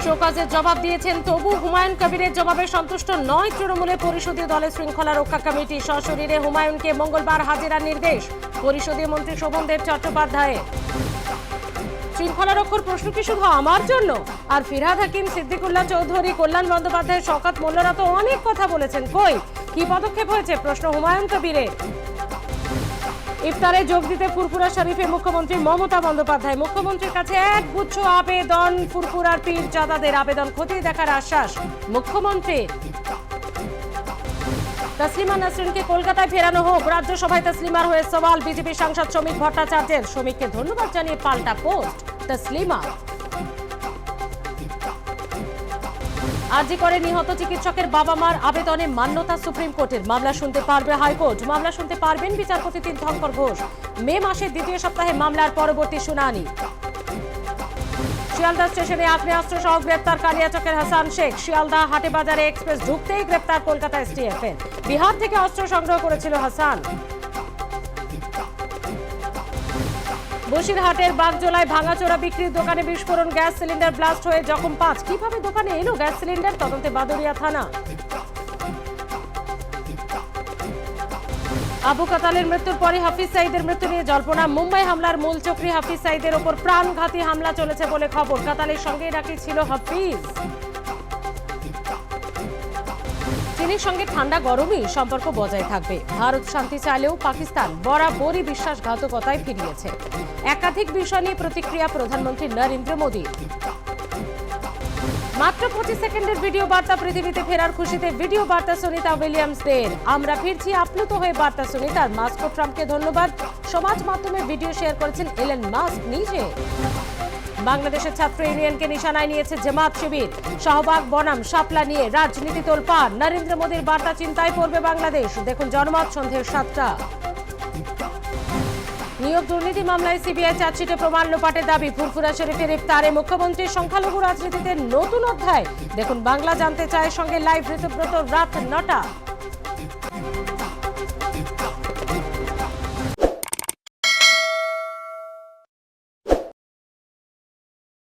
শোকজের জবাব দিয়েছেন, তবু হুমায়ুন কবিরের জবাবে সন্তুষ্ট নয় তৃণমূলের পরিষদীয় দলের শৃঙ্খলা রক্ষা কমিটি। সশরীরে হুমায়ুনকে মঙ্গলবার হাজিরার নির্দেশ পরিষদীয় মন্ত্রী শোভনদেব চট্টোপাধ্যায়ের। শৃঙ্খলা রক্ষার প্রশ্ন কি শুধু আমার জন্য? আর ফিরহাদ হাকিম, সিদ্দিকুল্লাহ চৌধুরী, কল্যাণ বন্দ্যোপাধ্যায়, শওকত মোল্লারা তো অনেক কথা বলেছেন, কই কি পদক্ষেপ হয়েছে? প্রশ্ন হুমায়ুন কবিরের। ইফতারে যোগ দিতে ফুরফুরা শরীফে মুখ্যমন্ত্রী মমতা বন্দ্যোপাধ্যায়। মুখ্যমন্ত্রীর কাছে একগুচ্ছ আবেদন, ফুরফুরার পীরজাদাদের আবেদন খতিয়ে দেখার আশ্বাস মুখ্যমন্ত্রী। তসলিমা নাসরিনকে কলকাতায় ফেরানো হোক, রাজ্যসভায় তসলিমার হয়ে সওয়াল বিজেপি সাংসদ শ্রমিক ভট্টাচার্যের। শ্রমিককে ধন্যবাদ জানিয়ে পাল্টা পোস্ট তসলিমা। আরজি করে নিহত চিকিৎসকের বাবা মার আবেদনে মান্যতা সুপ্রিম কোর্টের। মামলা শুনতে পারবে হাইকোর্ট। মামলা শুনতে পারবেন বিচারপতি তীর্থঙ্কর ঘোষ। মে মাসের দ্বিতীয় সপ্তাহে মামলার পরবর্তী শুনানি। শিয়ালদা স্টেশনে আগ্নেয়াস্ত্র সহ গ্রেপ্তার কালিয়াচকের হাসান শেখ। শিয়ালদা হাটেবাজারে এক্সপ্রেস ঢুকতেই গ্রেপ্তার কলকাতা এসটিএফের। বিহার থেকে অস্ত্র সংগ্রহ করেছিল হাসান। বসিরহাটের বাগজোলায় ভাঙাচোরা বিক্রির দোকানে বিস্ফোরণ, গ্যাস সিলিন্ডার ব্লাস্ট হয়ে জখম 5। কিভাবে দোকানে এলো গ্যাস সিলিন্ডার? তদন্তে বাদুড়িয়া থানা। আবু কাতালের মৃত্যুর পরে হাফিজ সাইদের মৃত্যু নিয়ে জল্পনা। মুম্বাই হামলার মূল চক্রী হাফিজ সাইদের ওপর প্রাণঘাতী হামলা চলেছে বলে খবর। কাতালের সঙ্গেই নাকি ছিল হাফিজ। চীনের সঙ্গে ঠান্ডা গরমই সম্পর্ক বজায় থাকবে। ভারত শান্তি চাইলেও পাকিস্তান বরাবরই বিশ্বাসঘাতকতায় ফিরিয়েছে। একাধিক বিষয় নিয়ে প্রতিক্রিয়া প্রধানমন্ত্রী নরেন্দ্র মোদী। মাত্র 25 সেকেন্ডের ভিডিও বার্তা পৃথিবীতে ফেরার খুশিতে ভিডিও বার্তা সুনিতা উইলিয়ামসদের। আমরা ফিরছি আপ্লুত হয়ে বার্তা সুনিতার। মাস্ক ও ট্রাম্পকে ধন্যবাদ। সমাজ মাধ্যমে ভিডিও শেয়ার করেছেন এলন মাস্ক নিজে। বাংলাদেশের ছাত্র ইউনিয়নকে নিশানায় নিয়েছে জামাত শিবির। শাহবাগ বনাম শাপলা নিয়ে রাজনীতি তোলপাড়। নরেন্দ্র মোদীর বার্তা চিন্তায় পড়বে বাংলাদেশ। দেখুন জনমত সন্ধ্যে 7টা। নিয়োগ দুর্নীতি মামলায় সিবিআই চার্জশিটে প্রমাণ লোপাটের দাবি। ফুরফুরা শরীফের ইফতারে মুখ্যমন্ত্রীর সংখ্যালঘু রাজনীতিতে নতুন অধ্যায়। দেখুন বাংলা জানতে চায় সঙ্গে লাইভ ঋতুব্রত রাত 9টা।